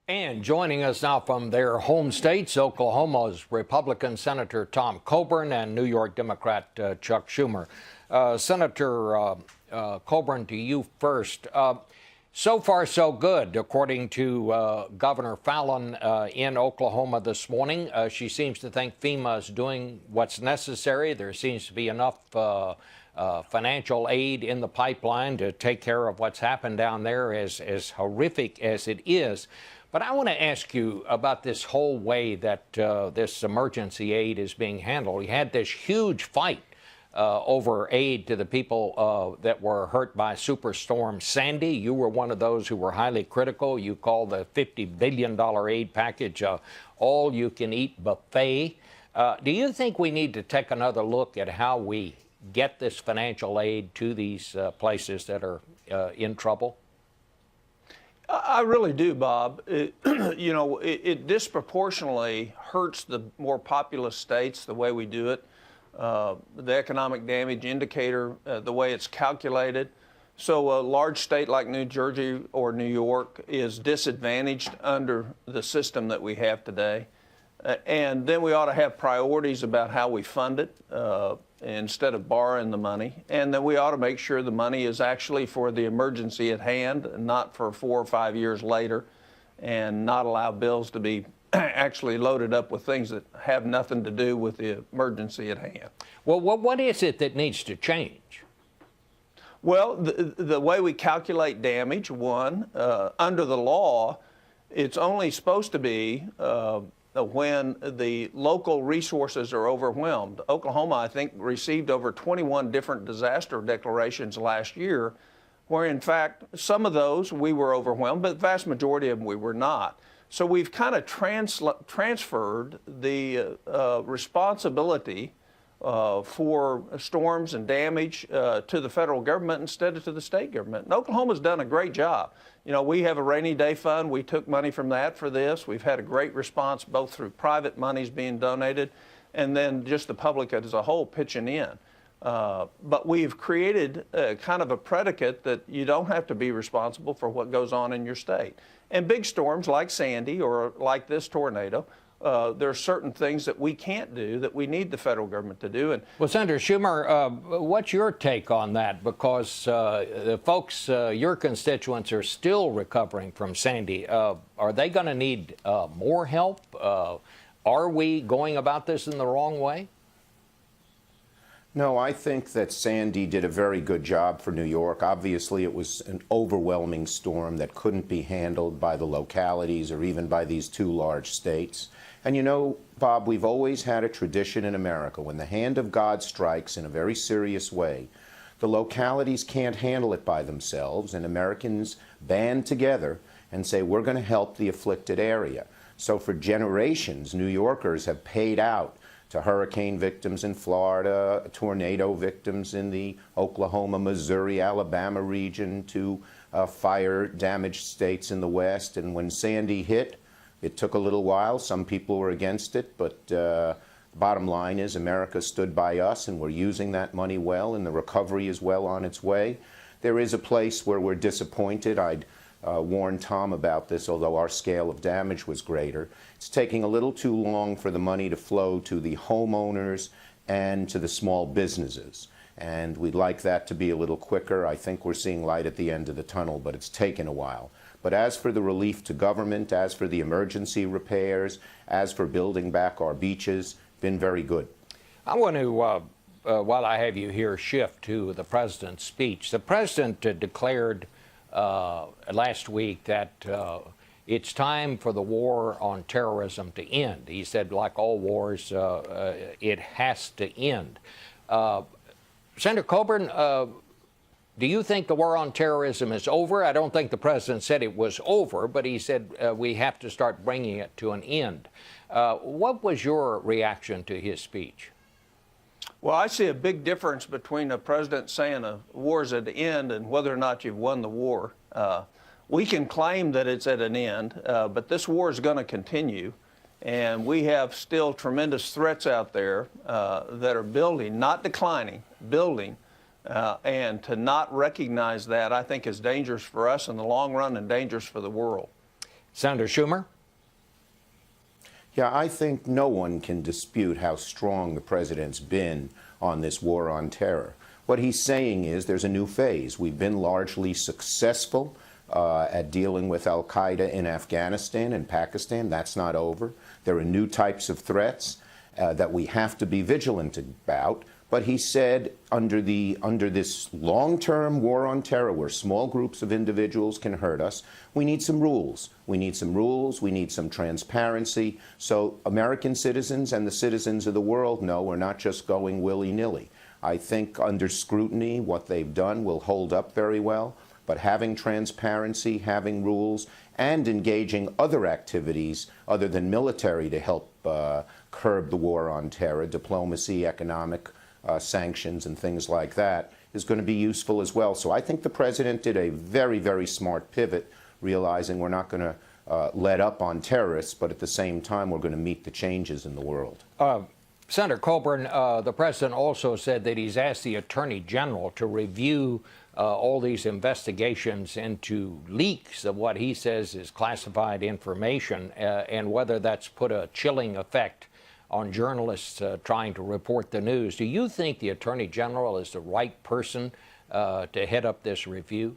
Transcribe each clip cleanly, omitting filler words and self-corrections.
And joining us now from their home states, Oklahoma's Republican Senator Tom Coburn and New York Democrat Chuck Schumer. Senator Coburn, to you first. So far, so good, according to Governor Fallon in Oklahoma this morning. She seems to think FEMA is doing what's necessary. There seems to be enough financial aid in the pipeline to take care of what's happened down there, as horrific as it is. But I want to ask you about this whole way that this emergency aid is being handled. We had this huge fight over aid to the people that were hurt by Superstorm Sandy. You were one of those who were highly critical. You called the $50 billion aid package all-you-can-eat buffet. Do you think we need to take another look at how we get this financial aid to these places that are in trouble? I really do, Bob. It disproportionately hurts the more populous states the way we do it. The economic damage indicator, the way it's calculated. So a large state like New Jersey or New York is disadvantaged under the system that we have today. And then we ought to have priorities about how we fund it instead of borrowing the money. And then we ought to make sure the money is actually for the emergency at hand and not for 4 or 5 years later, and not allow bills to be actually loaded up with things that have nothing to do with the emergency at hand. Well, what is it that needs to change? Well, the way we calculate damage, one, under the law, it's only supposed to be when the local resources are overwhelmed. Oklahoma, I think, received over 21 different disaster declarations last year, where in fact some of those we were overwhelmed, but the vast majority of them we were not. So we've kind of transferred the responsibility for storms and damage to the federal government instead of to the state government. And Oklahoma's done a great job. You know, we have a rainy day fund. We took money from that for this. We've had a great response both through private monies being donated and then just the public as a whole pitching in. But we've created kind of a predicate that you don't have to be responsible for what goes on in your state. And big storms like Sandy or like this tornado, there are certain things that we can't do that we need the federal government to do. And well, Senator Schumer, what's your take on that? Because the folks, your constituents, are still recovering from Sandy. Are they going to need more help? Are we going about this in the wrong way? No, I think that Sandy did a very good job for New York. Obviously, it was an overwhelming storm that couldn't be handled by the localities or even by these two large states. And you know, Bob, we've always had a tradition in America. When the hand of God strikes in a very serious way, the localities can't handle it by themselves, and Americans band together and say, we're going to help the afflicted area. So for generations, New Yorkers have paid out to hurricane victims in Florida, tornado victims in the Oklahoma, Missouri, Alabama region, to fire-damaged states in the West. And when Sandy hit, it took a little while. Some people were against it, but bottom line is America stood by us, and we're using that money well, and the recovery is well on its way. There is a place where we're disappointed. I'd warned Tom about this, although our scale of damage was greater. It's taking a little too long for the money to flow to the homeowners and to the small businesses. And we'd like that to be a little quicker. I think we're seeing light at the end of the tunnel, but it's taken a while. But as for the relief to government, as for the emergency repairs, as for building back our beaches, been very good. I want to, while I have you here, shift to the president's speech. The president declared last week that it's time for the war on terrorism to end. He said, like all wars, it has to end. Senator Coburn, do you think the war on terrorism is over? I don't think the president said it was over, but he said we have to start bringing it to an end. What was your reaction to his speech? well, I see a big difference between a president saying a war's at the end and whether or not you've won the war. We can claim that it's at an end, but this war is going to continue. And we have still tremendous threats out there that are building, not declining, building. And to not recognize that, I think, is dangerous for us in the long run and dangerous for the world. Senator Schumer? Yeah, I think no one can dispute how strong the president's been on this war on terror. What he's saying is there's a new phase. We've been largely successful at dealing with al-Qaeda in Afghanistan and Pakistan. That's not over. There are new types of threats that we have to be vigilant about. But he said under this long-term war on terror where small groups of individuals can hurt us, we need some rules. We need some rules. We need some transparency. So American citizens and the citizens of the world know we're not just going willy-nilly. I think under scrutiny, what they've done will hold up very well. But having transparency, having rules, and engaging other activities other than military to help curb the war on terror, diplomacy, economic sanctions, and things like that, is going to be useful as well. So I think the president did a very, very smart pivot, realizing we're not going to let up on terrorists, but at the same time, we're going to meet the changes in the world. Senator Coburn, the president also said that he's asked the Attorney General to review all these investigations into leaks of what he says is classified information and whether that's put a chilling effect on journalists trying to report the news. Do you think the Attorney General is the right person to head up this review?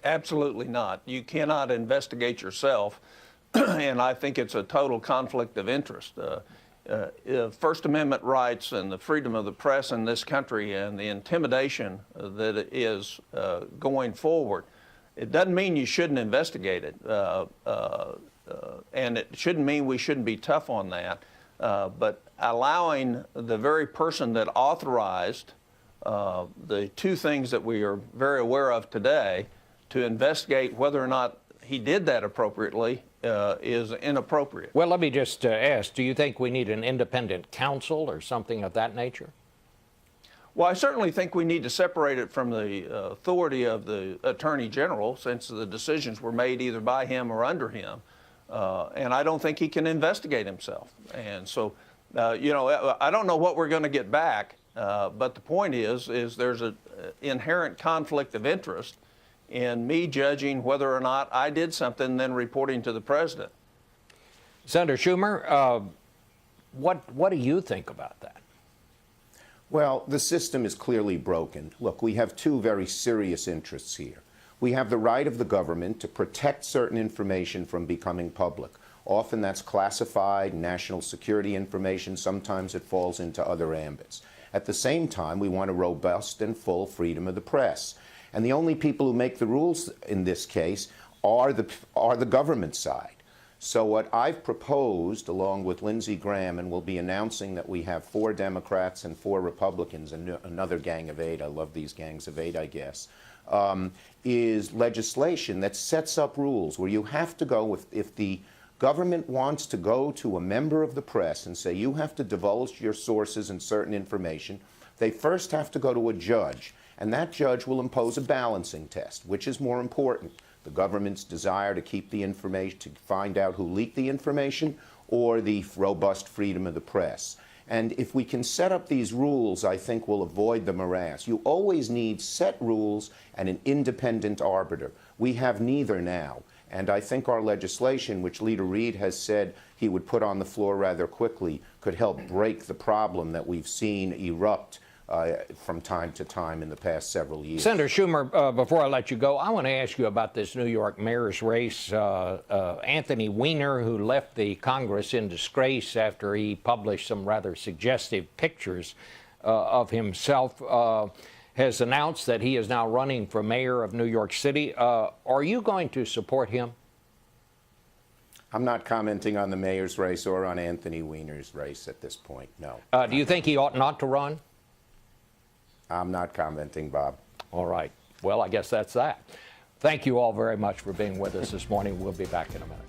Absolutely not. You cannot investigate yourself, and I think it's a total conflict of interest. First Amendment rights and the freedom of the press in this country and the intimidation that is going forward, it doesn't mean you shouldn't investigate it, and it shouldn't mean we shouldn't be tough on that. But allowing the very person that authorized the two things that we are very aware of today to investigate whether or not he did that appropriately is inappropriate. Well, let me just ask, do you think we need an independent counsel or something of that nature? Well, I certainly think we need to separate it from the authority of the Attorney General, since the decisions were made either by him or under him. And I don't think he can investigate himself. And so, you know, I don't know what we're going to get back, but the point is there's an inherent conflict of interest in me judging whether or not I did something and then reporting to the president. Senator Schumer, what do you think about that? Well, the system is clearly broken. Look, we have two very serious interests here. We have the right of the government to protect certain information from becoming public. Often that's classified national security information. Sometimes it falls into other ambits. At the same time, we want a robust and full freedom of the press. And the only people who make the rules in this case are the government side. So what I've proposed, along with Lindsey Graham, and we'll be announcing that we have 4 Democrats and 4 Republicans, and another gang of 8, I love these gangs of 8, I guess, is legislation that sets up rules where you have to go with, if the government wants to go to a member of the press and say you have to divulge your sources and certain information, they first have to go to a judge. And that judge will impose a balancing test. Which is more important? The government's desire to keep the information, to find out who leaked the information, or the robust freedom of the press? And if we can set up these rules, I think we'll avoid the morass. You always need set rules and an independent arbiter. We have neither now. And I think our legislation, which Leader Reid has said he would put on the floor rather quickly, could help break the problem that we've seen erupt from time to time in the past several years. Senator Schumer, before I let you go, I want to ask you about this New York mayor's race. Anthony Weiner, who left the Congress in disgrace after he published some rather suggestive pictures of himself, has announced that he is now running for mayor of New York City. Are you going to support him? I'm not commenting on the mayor's race or on Anthony Weiner's race at this point, no. Do you think he ought not to run? I'm not commenting, Bob. All right. Well, I guess that's that. Thank you all very much for being with us this morning. We'll be back in a minute.